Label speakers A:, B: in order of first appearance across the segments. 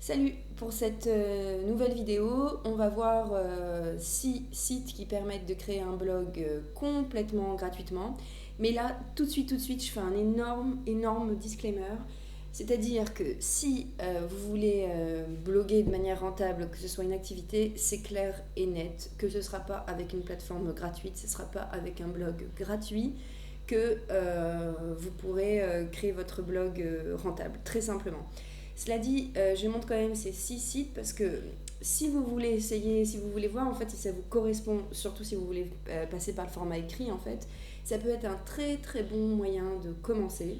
A: Salut! Pour cette nouvelle vidéo, on va voir 6 sites qui permettent de créer un blog complètement gratuitement. Mais là, tout de suite, je fais un énorme disclaimer. C'est-à-dire que si vous voulez bloguer de manière rentable, que ce soit une activité, c'est clair et net que ce ne sera pas avec une plateforme gratuite, ce ne sera pas avec un blog gratuit que vous pourrez créer votre blog rentable, très simplement. Cela dit, je montre quand même ces 6 sites parce que si vous voulez essayer, si vous voulez voir en fait si ça vous correspond, surtout si vous voulez passer par le format écrit en fait, ça peut être un très bon moyen de commencer.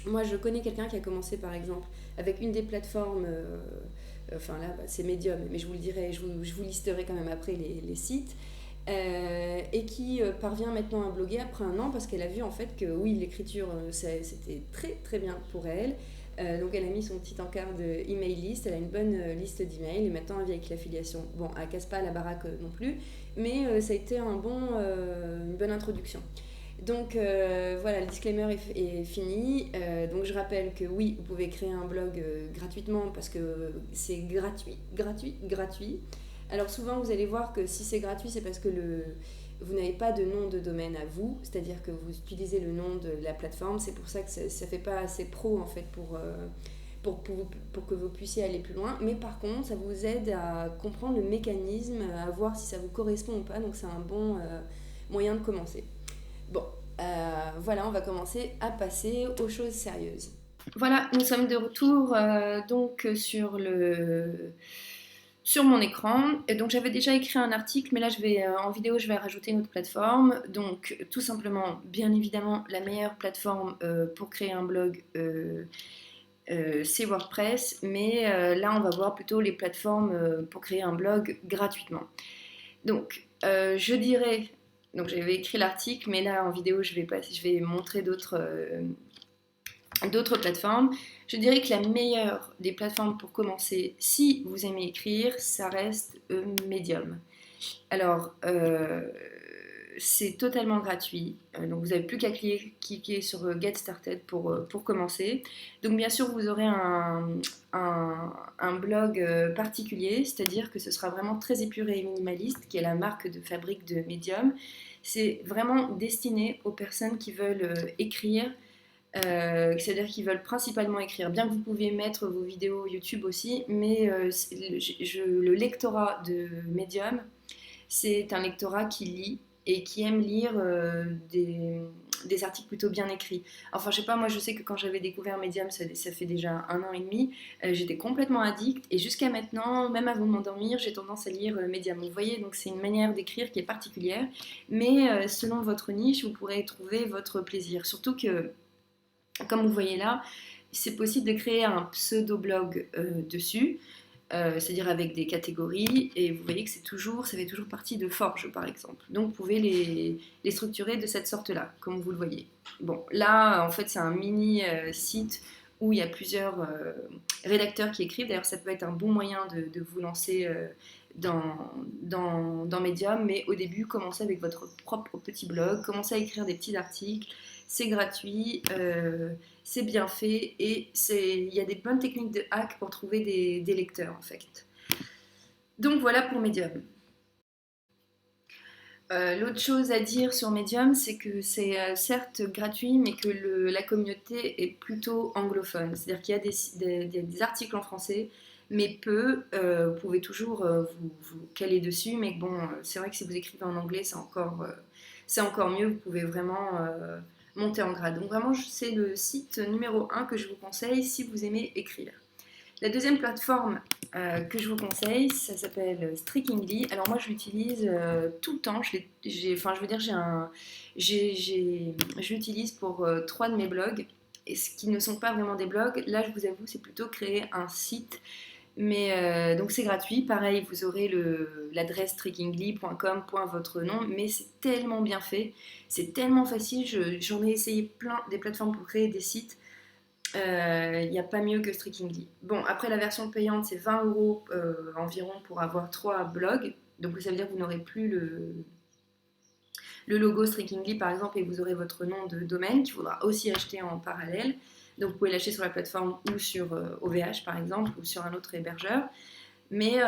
A: Moi je connais quelqu'un qui a commencé par exemple avec une des plateformes, enfin là c'est Medium, mais je vous le dirai, je vous listerai quand même après les sites. Et qui parvient maintenant à bloguer après un an parce qu'elle a vu en fait que oui, l'écriture c'était très bien pour elle. Donc elle a mis son petit encart de email list, elle a une bonne liste d'emails et maintenant elle vit avec l'affiliation. Bon, elle casse pas la baraque non plus, mais ça a été une bonne introduction. Donc voilà, le disclaimer est fini. Donc je rappelle que oui, vous pouvez créer un blog gratuitement parce que c'est gratuit. Alors souvent vous allez voir que si c'est gratuit, c'est parce que vous n'avez pas de nom de domaine à vous, c'est-à-dire que vous utilisez le nom de la plateforme. C'est pour ça que ça ne fait pas assez pro en fait pour que vous puissiez aller plus loin. Mais par contre, ça vous aide à comprendre le mécanisme, à voir si ça vous correspond ou pas. Donc c'est un bon moyen de commencer. Bon, voilà, on va commencer à passer aux choses sérieuses. Voilà, nous sommes de retour donc sur mon écran. Et donc j'avais déjà écrit un article, mais là en vidéo je vais rajouter une autre plateforme. Donc tout simplement, bien évidemment, la meilleure plateforme pour créer un blog, c'est WordPress. Mais là on va voir plutôt les plateformes pour créer un blog gratuitement. Donc je dirais, donc j'avais écrit l'article, mais là en vidéo je vais montrer d'autres plateformes. Je dirais que la meilleure des plateformes pour commencer, si vous aimez écrire, ça reste Medium. Alors, c'est totalement gratuit, donc vous n'avez plus qu'à cliquer sur Get Started pour commencer. Donc bien sûr, vous aurez un blog particulier, c'est-à-dire que ce sera vraiment très épuré et minimaliste, qui est la marque de fabrique de Medium. C'est vraiment destiné aux personnes qui veulent écrire, c'est-à-dire qu'ils veulent principalement écrire, bien que vous pouvez mettre vos vidéos YouTube aussi, mais le lectorat de Medium, c'est un lectorat qui lit et qui aime lire des articles plutôt bien écrits. Enfin, je sais pas, moi je sais que quand j'avais découvert Medium, ça fait déjà 1 an et demi, j'étais complètement addict et jusqu'à maintenant, même avant de m'endormir, j'ai tendance à lire Medium. Vous voyez, donc c'est une manière d'écrire qui est particulière, mais selon votre niche, vous pourrez trouver votre plaisir. Surtout que comme vous voyez là, c'est possible de créer un pseudo-blog dessus, c'est-à-dire avec des catégories, et vous voyez que ça fait toujours partie de Forge par exemple. Donc vous pouvez les structurer de cette sorte-là, comme vous le voyez. Bon, là en fait c'est un mini site où il y a plusieurs rédacteurs qui écrivent. D'ailleurs ça peut être un bon moyen de vous lancer dans Medium, mais au début commencez avec votre propre petit blog, commencez à écrire des petits articles. C'est gratuit, c'est bien fait et il y a des bonnes techniques de hack pour trouver des lecteurs en fait. Donc voilà pour Medium. L'autre chose à dire sur Medium, c'est que c'est certes gratuit, mais que la communauté est plutôt anglophone. C'est-à-dire qu'il y a des articles en français, mais peu. Vous pouvez toujours vous caler dessus, mais bon, c'est vrai que si vous écrivez en anglais, c'est encore mieux. Vous pouvez vraiment monter en grade. Donc vraiment, c'est le site numéro 1 que je vous conseille si vous aimez écrire. La deuxième plateforme que je vous conseille, ça s'appelle Strikingly. Alors moi, je l'utilise tout le temps. Je l'utilise pour 3 de mes blogs, et ce qui ne sont pas vraiment des blogs. Là, je vous avoue, c'est plutôt créer un site. Mais donc c'est gratuit. Pareil, vous aurez l'adresse strikingly.com, votre nom, mais c'est tellement bien fait, c'est tellement facile. J'en ai essayé plein des plateformes pour créer des sites. Il n'y a pas mieux que Strikingly. Bon, après la version payante, c'est 20 € environ pour avoir 3 blogs. Donc ça veut dire que vous n'aurez plus le logo Strikingly par exemple, et vous aurez votre nom de domaine qu'il faudra aussi acheter en parallèle. Donc vous pouvez lâcher sur la plateforme ou sur OVH par exemple, ou sur un autre hébergeur. Mais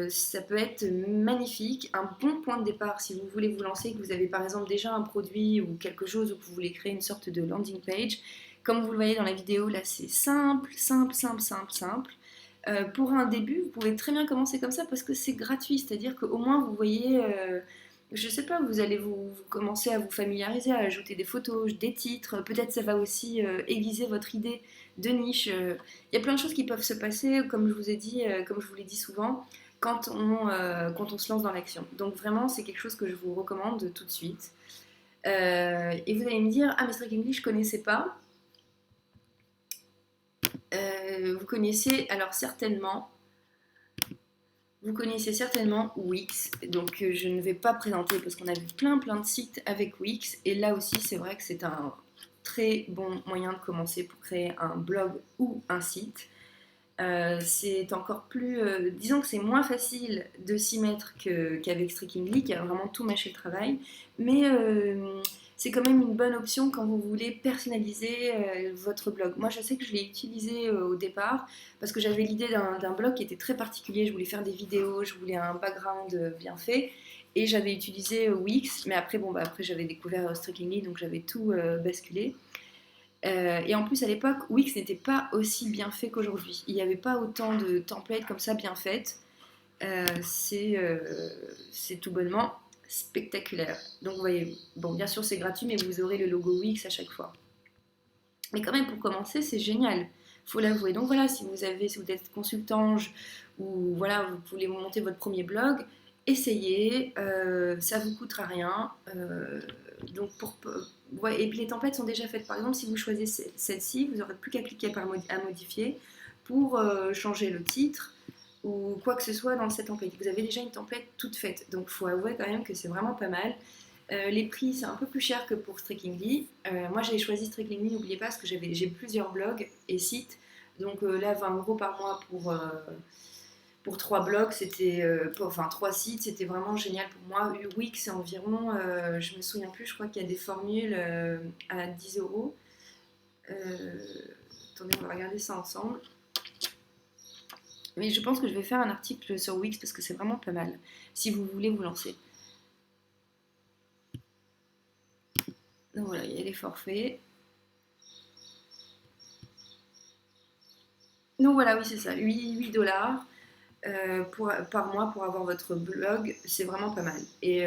A: ça peut être magnifique, un bon point de départ si vous voulez vous lancer, que vous avez par exemple déjà un produit ou quelque chose, ou que vous voulez créer une sorte de landing page. Comme vous le voyez dans la vidéo, là c'est simple, simple, simple, simple, simple. Pour un début, vous pouvez très bien commencer comme ça parce que c'est gratuit, c'est-à-dire qu'au moins vous voyez, je sais pas, vous allez vous commencer à vous familiariser, à ajouter des photos, des titres, peut-être ça va aussi aiguiser votre idée de niche. Il y a plein de choses qui peuvent se passer, comme je vous ai dit, comme je vous l'ai dit souvent, quand on se lance dans l'action. Donc vraiment, c'est quelque chose que je vous recommande tout de suite. Et vous allez me dire, ah mais Strikingly, je connaissais pas. Vous connaissez alors certainement, vous connaissez certainement Wix, donc je ne vais pas présenter parce qu'on a vu plein de sites avec Wix, et là aussi c'est vrai que c'est un très bon moyen de commencer pour créer un blog ou un site. C'est encore plus, disons que c'est moins facile de s'y mettre qu'avec Strikingly, qui a vraiment tout mâché le travail, mais c'est quand même une bonne option quand vous voulez personnaliser votre blog. Moi je sais que je l'ai utilisé au départ parce que j'avais l'idée d'un blog qui était très particulier, je voulais faire des vidéos, je voulais un background bien fait, et j'avais utilisé Wix, mais après, après j'avais découvert Strikingly, donc j'avais tout basculé. Et en plus, à l'époque, Wix n'était pas aussi bien fait qu'aujourd'hui. Il n'y avait pas autant de templates comme ça bien faites. C'est tout bonnement spectaculaire. Donc, vous voyez, bon, bien sûr, c'est gratuit, mais vous aurez le logo Wix à chaque fois. Mais quand même, pour commencer, c'est génial. Faut l'avouer. Donc voilà, si vous êtes consultant ou voilà, vous voulez monter votre premier blog, essayez. Ça vous coûtera rien. Donc ouais, et puis les templates sont déjà faites. Par exemple, si vous choisissez celle-ci, vous n'aurez plus qu'à cliquer à modifier pour changer le titre ou quoi que ce soit dans cette template. Vous avez déjà une template toute faite. Donc il faut avouer quand même que c'est vraiment pas mal. Les prix, c'est un peu plus cher que pour Strikingly. Moi, j'ai choisi Strikingly, n'oubliez pas, parce que j'ai plusieurs blogs et sites. Donc là, 20 € par mois pour 3 blogs, enfin 3 sites, c'était vraiment génial pour moi. Wix, c'est environ, je me souviens plus, je crois qu'il y a des formules à 10 €. Attendez, on va regarder ça ensemble. Mais je pense que je vais faire un article sur Wix parce que c'est vraiment pas mal, si vous voulez vous lancer. Donc voilà, il y a les forfaits. Donc voilà, oui, c'est ça, 8 $ par mois pour avoir votre blog, c'est vraiment pas mal. Et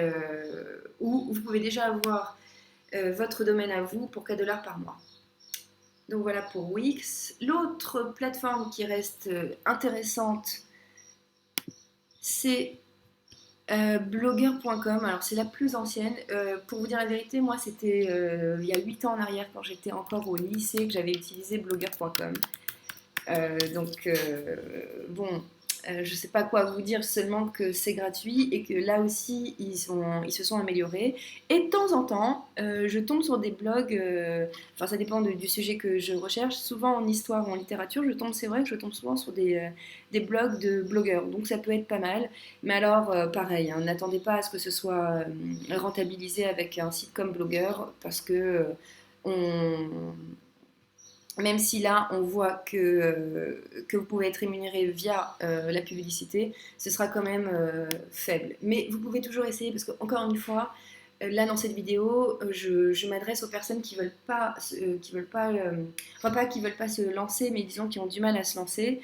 A: ou vous pouvez déjà avoir votre domaine à vous pour 4 $ par mois. Donc voilà pour Wix. L'autre plateforme qui reste intéressante, c'est blogger.com. Alors c'est la plus ancienne. Pour vous dire la vérité, moi c'était il y a 8 ans en arrière, quand j'étais encore au lycée, que j'avais utilisé blogger.com. Bon, je sais pas quoi vous dire, seulement que c'est gratuit et que là aussi ils se sont améliorés. Et de temps en temps, je tombe sur des blogs, enfin ça dépend du sujet que je recherche, souvent en histoire ou en littérature, c'est vrai que je tombe souvent sur des blogs de blogueurs, donc ça peut être pas mal. Mais alors, pareil, hein, n'attendez pas à ce que ce soit rentabilisé avec un site comme Blogueur, parce que même si là on voit que vous pouvez être rémunéré via la publicité, ce sera quand même faible. Mais vous pouvez toujours essayer, parce que encore une fois, là dans cette vidéo, je m'adresse aux personnes qui veulent pas, enfin pas qui veulent pas se lancer, mais disons qui ont du mal à se lancer.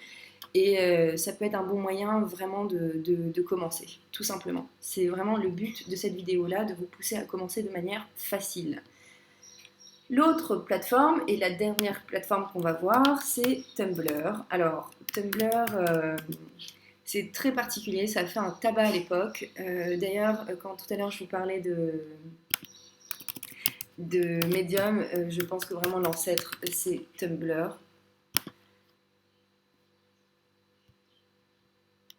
A: Et ça peut être un bon moyen vraiment de commencer, tout simplement. C'est vraiment le but de cette vidéo-là, de vous pousser à commencer de manière facile. L'autre plateforme, et la dernière plateforme qu'on va voir, c'est Tumblr. Alors, Tumblr, c'est très particulier, ça a fait un tabac à l'époque. D'ailleurs, quand tout à l'heure je vous parlais de Medium, je pense que vraiment l'ancêtre, c'est Tumblr.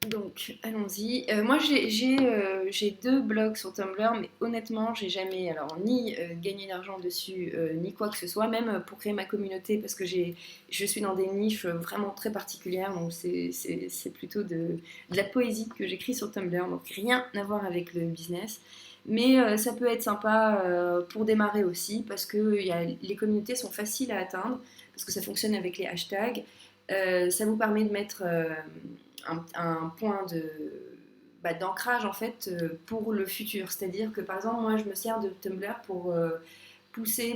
A: Donc, allons-y. Moi, j'ai 2 blogs sur Tumblr, mais honnêtement, j'ai jamais ni gagné d'argent dessus, ni quoi que ce soit, même pour créer ma communauté, parce que je suis dans des niches vraiment très particulières, donc c'est plutôt de la poésie que j'écris sur Tumblr, donc rien à voir avec le business. Mais ça peut être sympa pour démarrer aussi, parce que les communautés sont faciles à atteindre, parce que ça fonctionne avec les hashtags. Ça vous permet de mettre un point d'ancrage en fait pour le futur. C'est-à-dire que par exemple, moi je me sers de Tumblr pour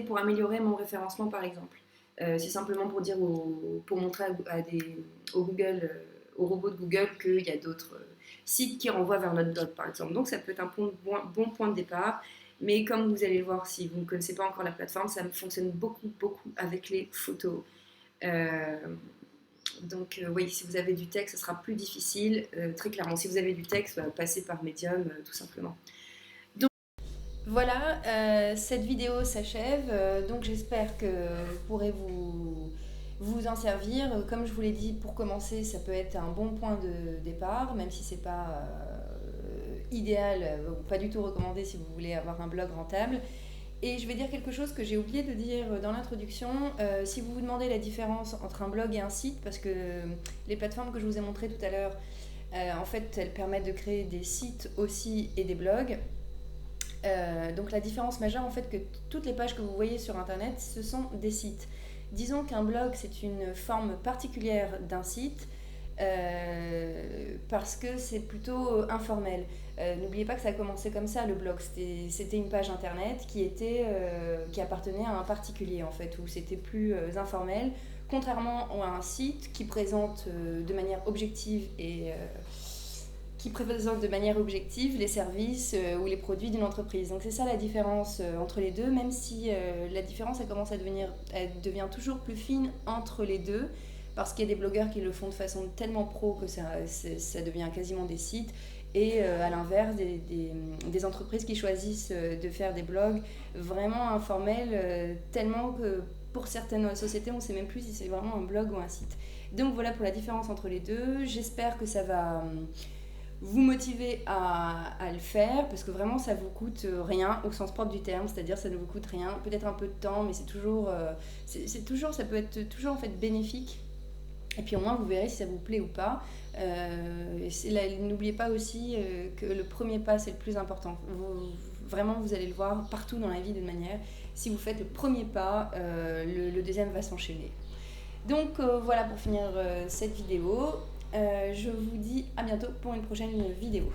A: pour améliorer mon référencement par exemple. C'est simplement pour dire pour montrer au Google, aux robots de Google qu'il y a d'autres sites qui renvoient vers notre blog par exemple. Donc ça peut être un bon point de départ. Mais comme vous allez le voir, si vous ne connaissez pas encore la plateforme, ça fonctionne beaucoup avec les photos. Donc oui, si vous avez du texte, ce sera plus difficile, très clairement. Si vous avez du texte, passez par Medium, tout simplement. Donc voilà, cette vidéo s'achève. Donc j'espère que vous pourrez vous en servir. Comme je vous l'ai dit, pour commencer, ça peut être un bon point de départ, même si c'est pas idéal, ou pas du tout recommandé si vous voulez avoir un blog rentable. Et je vais dire quelque chose que j'ai oublié de dire dans l'introduction. Si vous vous demandez la différence entre un blog et un site, parce que les plateformes que je vous ai montrées tout à l'heure, en fait, elles permettent de créer des sites aussi et des blogs. Donc la différence majeure, en fait, que toutes les pages que vous voyez sur Internet, ce sont des sites. Disons qu'un blog, c'est une forme particulière d'un site, parce que c'est plutôt informel. N'oubliez pas que ça a commencé comme ça, le blog. C'était une page internet qui appartenait à un particulier, en fait, où c'était plus informel, contrairement à un site qui présente de manière objective les services ou les produits d'une entreprise. Donc c'est ça la différence entre les deux, même si la différence elle devient toujours plus fine entre les deux, parce qu'il y a des blogueurs qui le font de façon tellement pro que ça devient quasiment des sites, et à l'inverse, des entreprises qui choisissent de faire des blogs vraiment informels, tellement que pour certaines sociétés, on ne sait même plus si c'est vraiment un blog ou un site. Donc voilà pour la différence entre les deux. J'espère que ça va vous motiver à le faire, parce que vraiment ça vous coûte rien au sens propre du terme, c'est-à-dire ça ne vous coûte rien, peut-être un peu de temps, mais ça peut être toujours en fait bénéfique. Et puis au moins vous verrez si ça vous plaît ou pas. N'oubliez pas aussi que le premier pas c'est le plus important. Vraiment vous allez le voir partout dans la vie d'une manière. Si vous faites le premier pas, le deuxième va s'enchaîner. Donc voilà pour finir cette vidéo. Je vous dis à bientôt pour une prochaine vidéo.